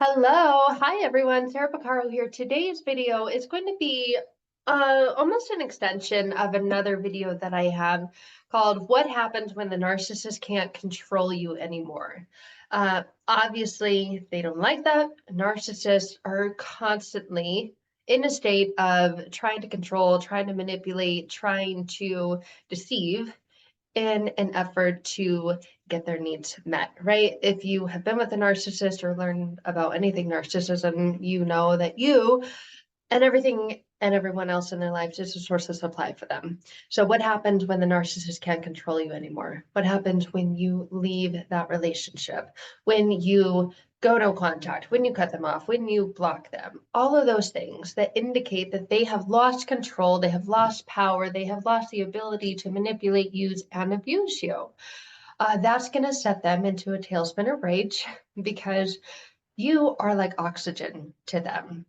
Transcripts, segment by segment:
Hello, hi everyone, Sarah Pacaro here. Today's video is going to be almost an extension of another video that I have called What Happens When the Narcissist Can't Control You Anymore. Obviously, they don't like that. Narcissists are constantly in a state of trying to control, trying to manipulate, trying to deceive in an effort to get their needs met, right? If you have been with a narcissist or learned about anything narcissism, you know that you and everything and everyone else in their lives is a source of supply for them. So what happens when the narcissist can't control you anymore? What happens when you leave that relationship? When you go no contact, when you cut them off, when you block them? All of those things that indicate that they have lost control, they have lost power, they have lost the ability to manipulate, use, and abuse you. That's going to set them into a tailspin of rage because you are like oxygen to them.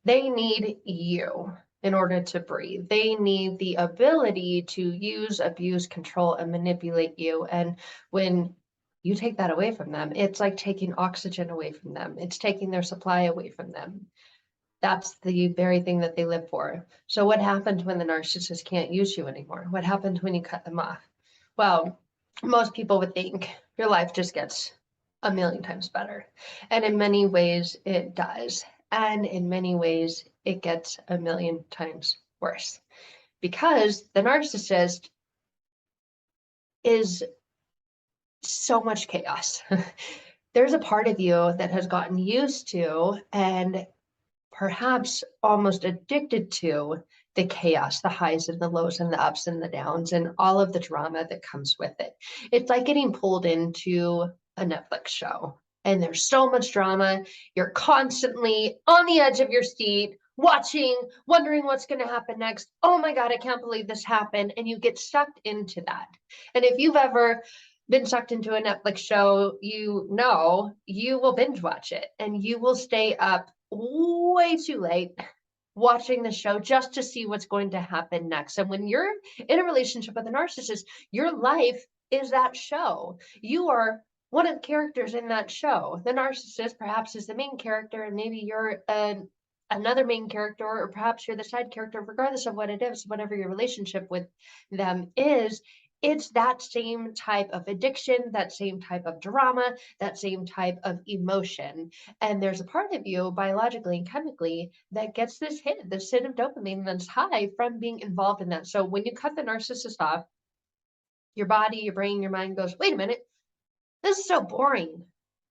They need you in order to breathe. They need the ability to use, abuse, control, and manipulate you. And when you take that away from them, it's like taking oxygen away from them. It's taking their supply away from them. That's the very thing that they live for. So what happens when the narcissist can't use you anymore? What happens when you cut them off? Well, most people would think your life just gets a million times better. And in many ways, it does. And in many ways, it gets a million times worse because the narcissist is so much chaos. There's a part of you that has gotten used to and perhaps almost addicted to the chaos, the highs and the lows and the ups and the downs and all of the drama that comes with it. It's like getting pulled into a Netflix show and there's so much drama. You're constantly on the edge of your seat, watching, wondering what's going to happen next. Oh my God, I can't believe this happened. And you get sucked into that. And if you've ever been sucked into a Netflix show, you know you will binge watch it and you will stay up way too late watching the show just to see what's going to happen next. And when you're in a relationship with a narcissist, your life is that show. You are one of the characters in that show. The narcissist perhaps is the main character, and maybe you're another main character, or perhaps you're the side character. Regardless of what it is, whatever your relationship with them is, it's that same type of addiction, that same type of drama, that same type of emotion. And there's a part of you biologically and chemically that gets this hit of dopamine that's high from being involved in that. So when you cut the narcissist off, your body, your brain, your mind goes, wait a minute, this is so boring.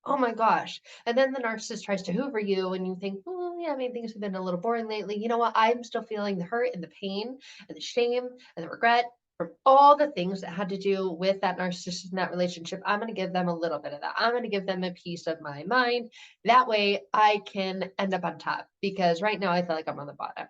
Oh my gosh. And then the narcissist tries to hoover you and you think, oh yeah, maybe things have been a little boring lately. You know what? I'm still feeling the hurt and the pain and the shame and the regret from all the things that had to do with that narcissist in that relationship. I'm going to give them a little bit of that. I'm going to give them a piece of my mind. That way I can end up on top because right now I feel like I'm on the bottom.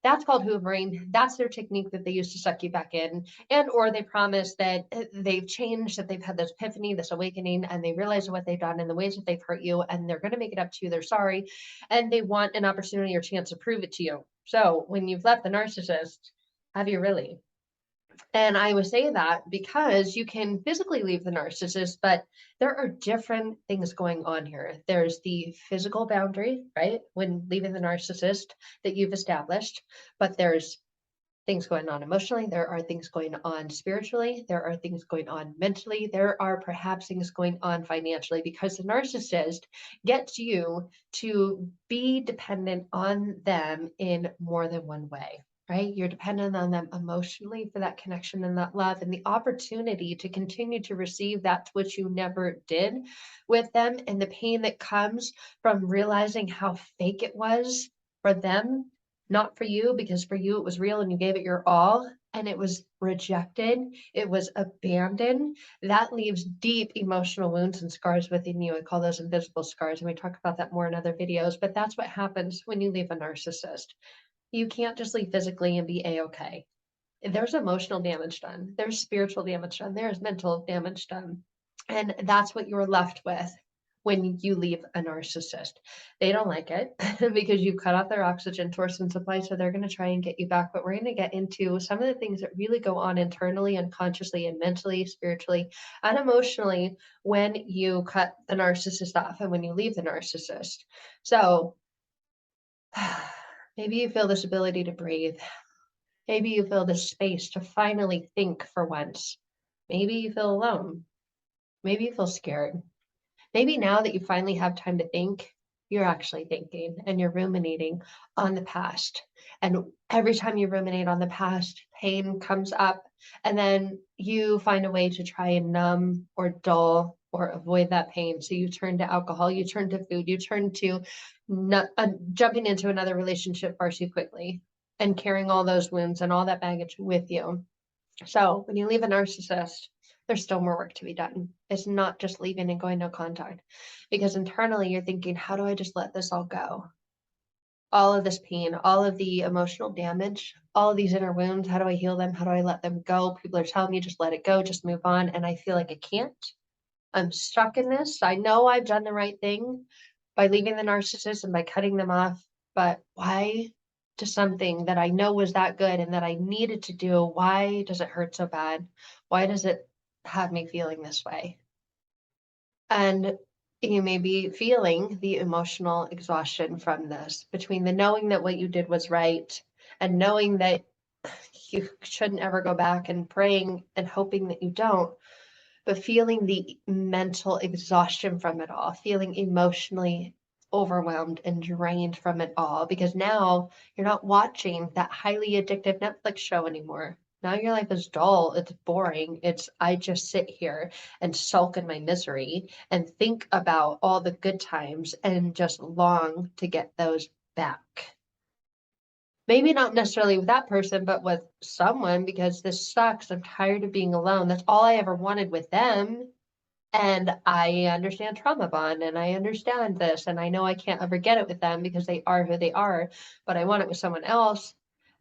That's called hoovering. That's their technique that they use to suck you back in. And or they promise that they've changed, that they've had this epiphany, this awakening, and they realize what they've done and the ways that they've hurt you, and they're going to make it up to you. They're sorry, and they want an opportunity or chance to prove it to you. So when you've left the narcissist, have you really? And I would say that because you can physically leave the narcissist, but there are different things going on here. There's the physical boundary, right? When leaving the narcissist that you've established, but there's things going on emotionally. There are things going on spiritually. There are things going on mentally. There are perhaps things going on financially because the narcissist gets you to be dependent on them in more than one way. Right? You're dependent on them emotionally for that connection and that love and the opportunity to continue to receive that which you never did with them, and the pain that comes from realizing how fake it was for them, not for you, because for you it was real and you gave it your all and it was rejected, it was abandoned. That leaves deep emotional wounds and scars within you. I call those invisible scars, and we talk about that more in other videos, but that's what happens when you leave a narcissist. You can't just leave physically and be a-okay. There's emotional damage done, there's spiritual damage done, there's mental damage done, and that's what you're left with when you leave a narcissist. They don't like it because you cut off their oxygen source and supply, so they're going to try and get you back. But we're going to get into some of the things that really go on internally, unconsciously, and mentally, spiritually, and emotionally when you cut the narcissist off and when you leave the narcissist. So maybe you feel this ability to breathe. Maybe you feel this space to finally think for once. Maybe you feel alone. Maybe you feel scared. Maybe now that you finally have time to think, you're actually thinking and you're ruminating on the past. And every time you ruminate on the past, pain comes up, and then you find a way to try and numb or dull or avoid that pain. So you turn to alcohol, you turn to food, you turn to jumping into another relationship far too quickly and carrying all those wounds and all that baggage with you. So when you leave a narcissist, there's still more work to be done. It's not just leaving and going no contact, because internally you're thinking, how do I just let this all go? All of this pain, all of the emotional damage, all of these inner wounds, how do I heal them? How do I let them go? People are telling me, just let it go, just move on. And I feel like I can't. I'm stuck in this. I know I've done the right thing by leaving the narcissist and by cutting them off, but why does something that I know was that good and that I needed to do, why does it hurt so bad? Why does it have me feeling this way? And you may be feeling the emotional exhaustion from this, between the knowing that what you did was right and knowing that you shouldn't ever go back, and praying and hoping that you don't, but feeling the mental exhaustion from it all, feeling emotionally overwhelmed and drained from it all, because now you're not watching that highly addictive Netflix show anymore. Now your life is dull, it's boring, I just sit here and sulk in my misery and think about all the good times and just long to get those back. Maybe not necessarily with that person, but with someone, because this sucks. I'm tired of being alone. That's all I ever wanted with them. And I understand trauma bond, and I understand this, and I know I can't ever get it with them because they are who they are, but I want it with someone else.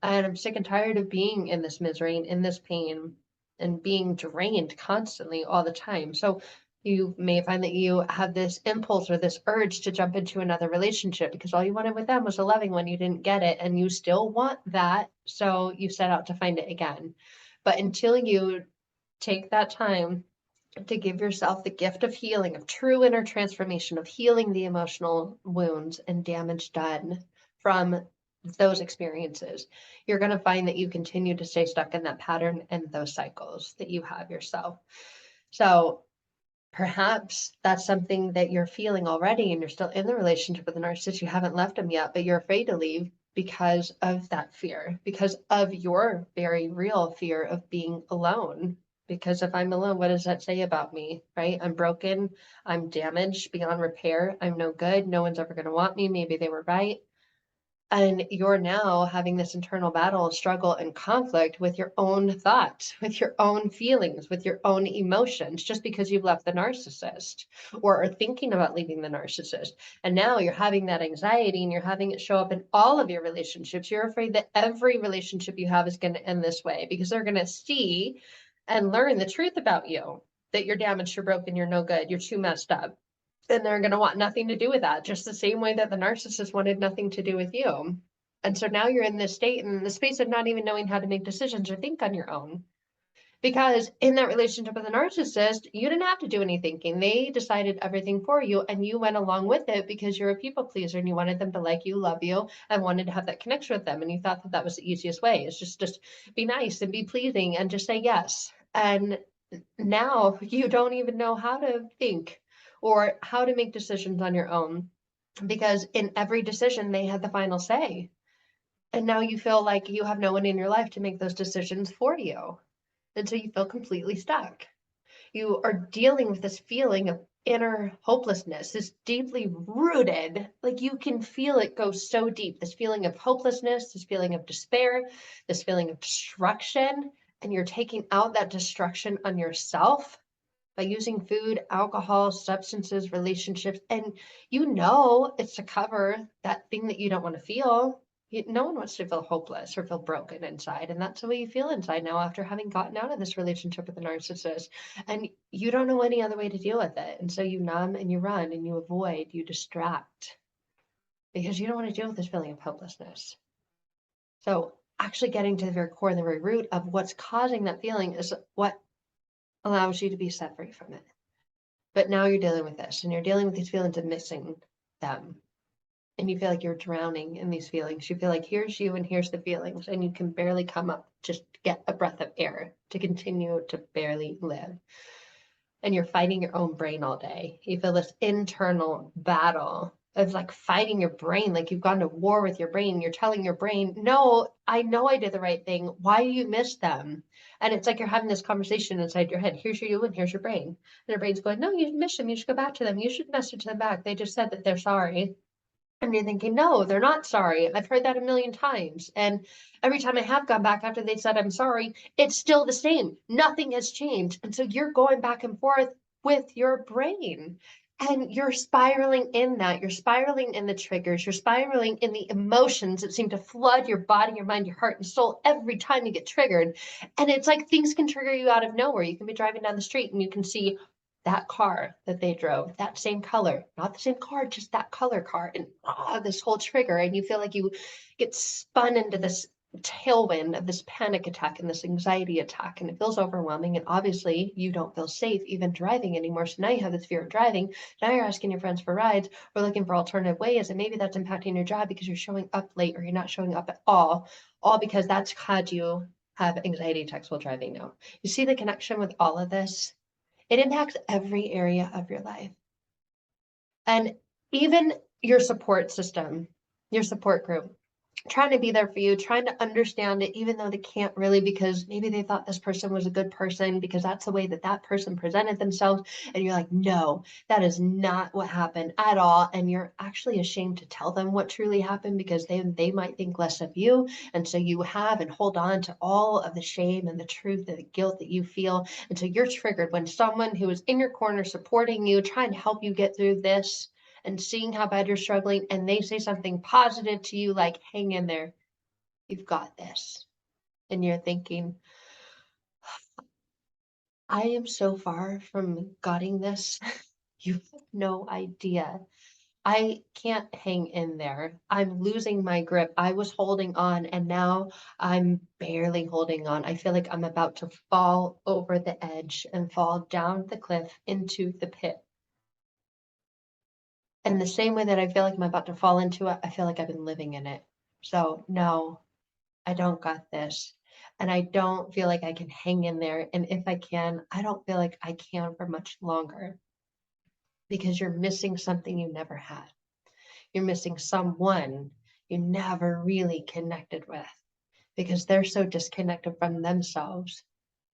And I'm sick and tired of being in this misery and in this pain and being drained constantly all the time. So you may find that you have this impulse or this urge to jump into another relationship because all you wanted with them was a loving one. You didn't get it, and you still want that. So you set out to find it again. But until you take that time to give yourself the gift of healing, of true inner transformation, of healing the emotional wounds and damage done from those experiences, you're going to find that you continue to stay stuck in that pattern and those cycles that you have yourself. So perhaps that's something that you're feeling already, and you're still in the relationship with a narcissist. You haven't left them yet, but you're afraid to leave because of that fear, because of your very real fear of being alone. Because if I'm alone, what does that say about me, right? I'm broken, I'm damaged beyond repair, I'm no good, no one's ever going to want me. Maybe they were right. And you're now having this internal battle, struggle, and conflict with your own thoughts, with your own feelings, with your own emotions, just because you've left the narcissist or are thinking about leaving the narcissist. And now you're having that anxiety, and you're having it show up in all of your relationships. You're afraid that every relationship you have is going to end this way because they're going to see and learn the truth about you, that you're damaged, you're broken, you're no good, you're too messed up. And they're going to want nothing to do with that, just the same way that the narcissist wanted nothing to do with you. And so now you're in this state, in the space of not even knowing how to make decisions or think on your own. Because in that relationship with a narcissist, you didn't have to do any thinking. They decided everything for you, and you went along with it because you're a people pleaser and you wanted them to like you, love you, and wanted to have that connection with them. And you thought that that was the easiest way. It's just be nice and be pleasing and just say yes. And now you don't even know how to think or how to make decisions on your own, because in every decision they had the final say. And now you feel like you have no one in your life to make those decisions for you. And so you feel completely stuck. You are dealing with this feeling of inner hopelessness, this deeply rooted, like you can feel it go so deep, this feeling of hopelessness, this feeling of despair, this feeling of destruction. And you're taking out that destruction on yourself by using food, alcohol, substances, relationships. And you know it's to cover that thing that you don't want to feel. No one wants to feel hopeless or feel broken inside. And that's the way you feel inside now after having gotten out of this relationship with a narcissist. And you don't know any other way to deal with it. And so you numb and you run and you avoid, you distract because you don't want to deal with this feeling of hopelessness. So actually getting to the very core and the very root of what's causing that feeling is what allows you to be set free from it. But now you're dealing with this and you're dealing with these feelings of missing them. And you feel like you're drowning in these feelings. You feel like here's you and here's the feelings, and you can barely come up just to get a breath of air to continue to barely live. And you're fighting your own brain all day. You feel this internal battle of like fighting your brain, like you've gone to war with your brain. You're telling your brain, no, I know I did the right thing. Why do you miss them? And it's like you're having this conversation inside your head. Here's your you and here's your brain. And your brain's going, no, you miss them. You should go back to them. You should message them back. They just said that they're sorry. And you're thinking, no, they're not sorry. I've heard that a million times. And every time I have gone back after they said I'm sorry, it's still the same. Nothing has changed. And so you're going back and forth with your brain. And you're spiraling in that. You're spiraling in the triggers. You're spiraling in the emotions that seem to flood your body, your mind, your heart, and soul every time you get triggered. And it's like things can trigger you out of nowhere. You can be driving down the street and you can see that car that they drove, that same color, not the same car, just that color car, and this whole trigger, and you feel like you get spun into this tailwind of this panic attack and this anxiety attack, and it feels overwhelming. And obviously, you don't feel safe even driving anymore. So now you have this fear of driving. Now you're asking your friends for rides or looking for alternative ways, and maybe that's impacting your job because you're showing up late or you're not showing up at all because that's had you have anxiety attacks while driving now. You see the connection with all of this? It impacts every area of your life. And even your support system, your support group, trying to be there for you, trying to understand it, even though they can't really, because maybe they thought this person was a good person because that's the way that that person presented themselves. And you're like, no, that is not what happened at all. And you're actually ashamed to tell them what truly happened because they might think less of you. And so you have and hold on to all of the shame and the truth and the guilt that you feel. And so you're triggered when someone who is in your corner supporting you, trying to help you get through this, and seeing how bad you're struggling, and they say something positive to you like, hang in there, you've got this. And you're thinking, I am so far from getting this. You have no idea. I can't hang in there. I'm losing my grip. I was holding on and now I'm barely holding on. I feel like I'm about to fall over the edge and fall down the cliff into the pit. And the same way that I feel like I'm about to fall into it, I feel like I've been living in it. So no, I don't got this. And I don't feel like I can hang in there. And if I can, I don't feel like I can for much longer because you're missing something you never had. You're missing someone you never really connected with because they're so disconnected from themselves.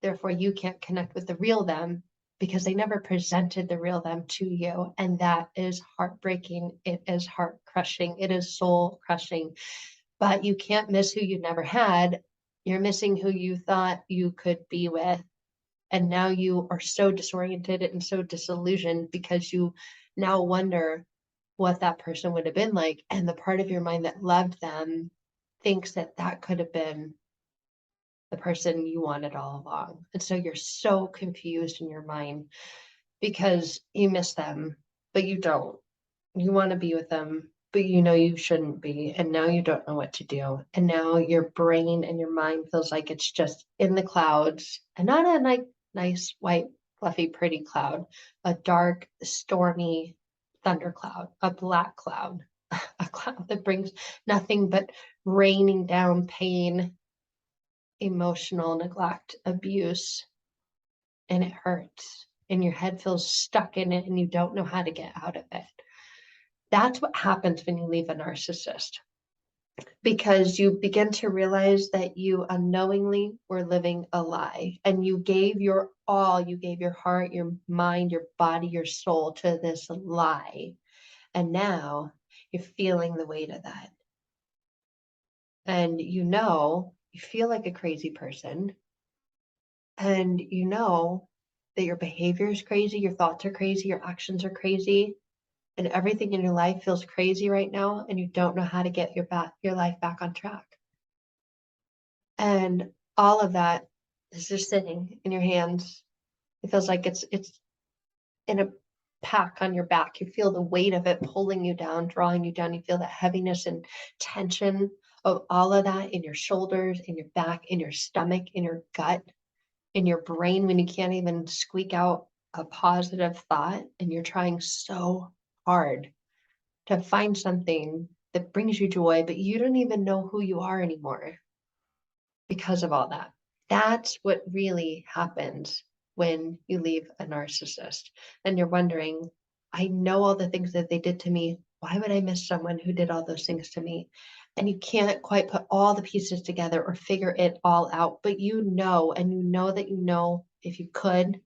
Therefore, you can't connect with the real them because they never presented the real them to you. And that is heartbreaking. It is heart crushing. It is soul crushing. But you can't miss who you never had. You're missing who you thought you could be with. And now you are so disoriented and so disillusioned because you now wonder what that person would have been like. And the part of your mind that loved them thinks that that could have been the person you wanted all along. And so you're so confused in your mind because you miss them, but you don't. You want to be with them, but you know you shouldn't be. And now you don't know what to do. And now your brain and your mind feels like it's just in the clouds and not a nice, white, fluffy, pretty cloud, a dark, stormy thundercloud, a black cloud, a cloud that brings nothing but raining down pain, emotional neglect, abuse, and it hurts. And your head feels stuck in it and you don't know how to get out of it. That's what happens when you leave a narcissist, because you begin to realize that you unknowingly were living a lie and you gave your all, you gave your heart, your mind, your body, your soul to this lie. And now you're feeling the weight of that. And you feel like a crazy person. And you know that your behavior is crazy, your thoughts are crazy, your actions are crazy. and everything in your life feels crazy right now, and you don't know how to get your life back on track. And all of that is just sitting in your hands. It feels like it's in a pack on your back. You feel the weight of it pulling you down, drawing you down. You feel that heaviness and tension of all of that in your shoulders, in your back, in your stomach, in your gut, in your brain when you can't even squeak out a positive thought, and you're trying so hard to find something that brings you joy, but you don't even know who you are anymore because of all that. That's what really happens when you leave a narcissist and you're wondering, I know all the things that they did to me. Why would I miss someone who did all those things to me? And you can't quite put all the pieces together or figure it all out, but you know, and you know that you know, if you could,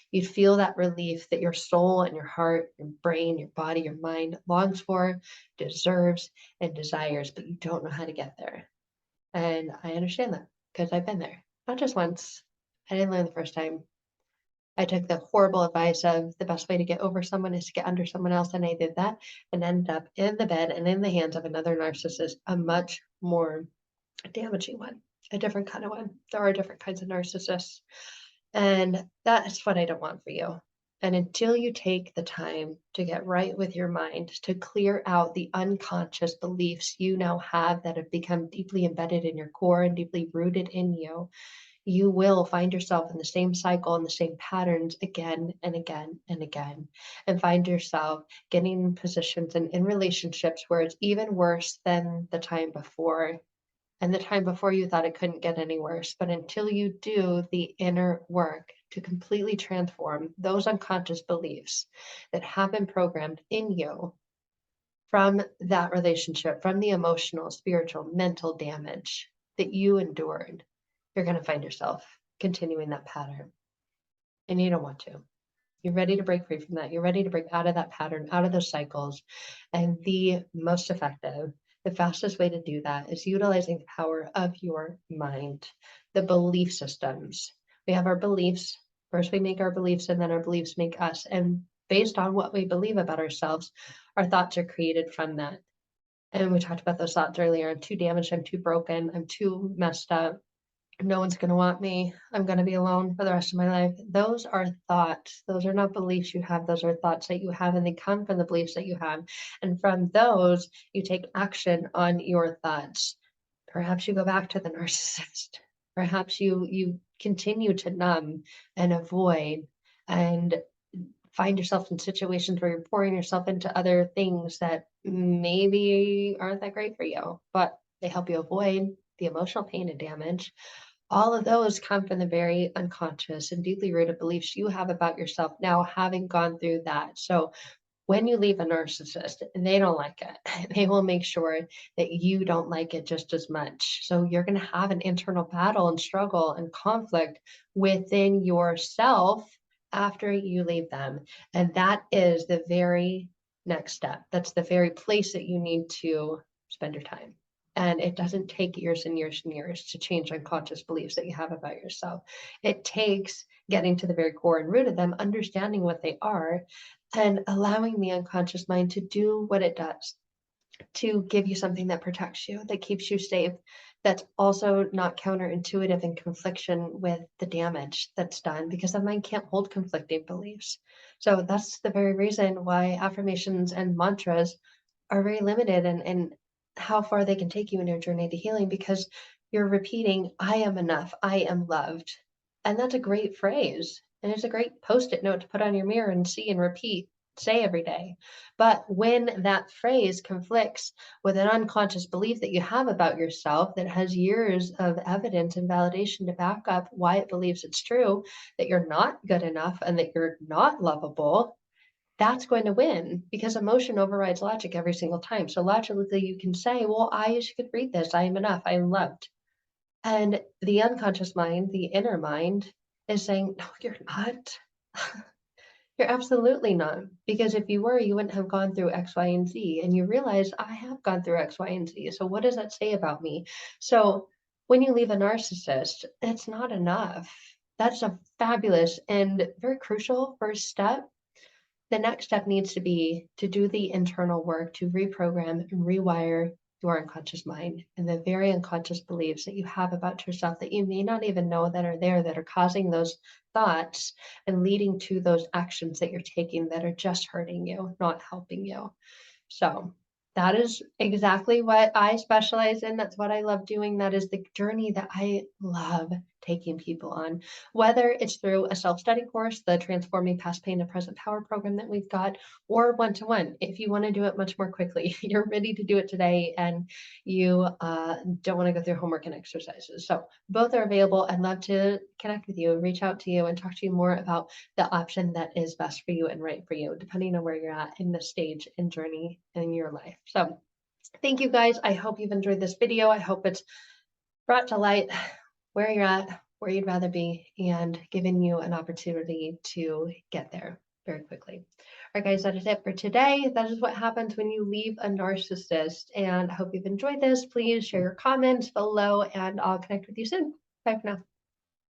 you'd feel that relief that your soul and your heart, your brain, your body, your mind longs for, deserves, and desires, but you don't know how to get there. And I understand that because I've been there. Not just once. I didn't learn the first time. I took the horrible advice of the best way to get over someone is to get under someone else, and I did that and ended up in the bed and in the hands of another narcissist, a much more damaging one, a different kind of one. There are different kinds of narcissists, and that's what I don't want for you. And until you take the time to get right with your mind, to clear out the unconscious beliefs you now have that have become deeply embedded in your core and deeply rooted in you, you will find yourself in the same cycle and the same patterns again and again and again, and find yourself getting in positions and in relationships where it's even worse than the time before. And the time before you thought it couldn't get any worse. But until you do the inner work to completely transform those unconscious beliefs that have been programmed in you from that relationship, from the emotional, spiritual, mental damage that you endured, you're going to find yourself continuing that pattern. And you don't want to. You're ready to break free from that. You're ready to break out of that pattern, out of those cycles. And the most effective, the fastest way to do that is utilizing the power of your mind, the belief systems. We have our beliefs. First, we make our beliefs, and then our beliefs make us. And based on what we believe about ourselves, our thoughts are created from that. And we talked about those thoughts earlier. I'm too damaged. I'm too broken. I'm too messed up. No one's going to want me. I'm going to be alone for the rest of my life. Those are thoughts. Those are not beliefs you have. Those are thoughts that you have, and they come from the beliefs that you have. And from those, you take action on your thoughts. Perhaps you go back to the narcissist. Perhaps you continue to numb and avoid and find yourself in situations where you're pouring yourself into other things that maybe aren't that great for you, but they help you avoid the emotional pain and damage. All of those come from the very unconscious and deeply rooted beliefs you have about yourself now, having gone through that. So when you leave a narcissist, they don't like it. They will make sure that you don't like it just as much. So you're going to have an internal battle and struggle and conflict within yourself after you leave them. And that is the very next step. That's the very place that you need to spend your time. And it doesn't take years and years and years to change unconscious beliefs that you have about yourself. It takes getting to the very core and root of them, understanding what they are, and allowing the unconscious mind to do what it does, to give you something that protects you, that keeps you safe, that's also not counterintuitive in confliction with the damage that's done, because the mind can't hold conflicting beliefs. So that's the very reason why affirmations and mantras are very limited and how far they can take you in your journey to healing, because you're repeating, I am enough, I am loved. And that's a great phrase. And it's a great post-it note to put on your mirror and see and repeat, say every day. But when that phrase conflicts with an unconscious belief that you have about yourself that has years of evidence and validation to back up why it believes it's true, that you're not good enough and that you're not lovable, that's going to win, because emotion overrides logic every single time. So logically, you can say, well, I could read this. I am enough. I am loved. And the unconscious mind, the inner mind, is saying, no, you're not. You're absolutely not. Because if you were, you wouldn't have gone through X, Y, and Z. And you realize I have gone through X, Y, and Z. So what does that say about me? So when you leave a narcissist, it's not enough. That's a fabulous and very crucial first step. the next step needs to be to do the internal work to reprogram and rewire your unconscious mind and the very unconscious beliefs that you have about yourself that you may not even know that are there, that are causing those thoughts and leading to those actions that you're taking that are just hurting you, not helping you. So that is exactly what I specialize in. That's what I love doing. That is the journey that I love taking people on, whether it's through a self-study course, the Transforming Past Pain to Present Power program that we've got, or one-to-one. If you want to do it much more quickly, you're ready to do it today, and you don't want to go through homework and exercises. So both are available. I'd love to connect with you, reach out to you, and talk to you more about the option that is best for you and right for you, depending on where you're at in the stage and journey in your life. So thank you guys. I hope you've enjoyed this video. I hope it's brought to light where you're at, where you'd rather be, and given you an opportunity to get there very quickly. All right, guys, that is it for today. That is what happens when you leave a narcissist. And I hope you've enjoyed this. Please share your comments below, and I'll connect with you soon. Bye for now.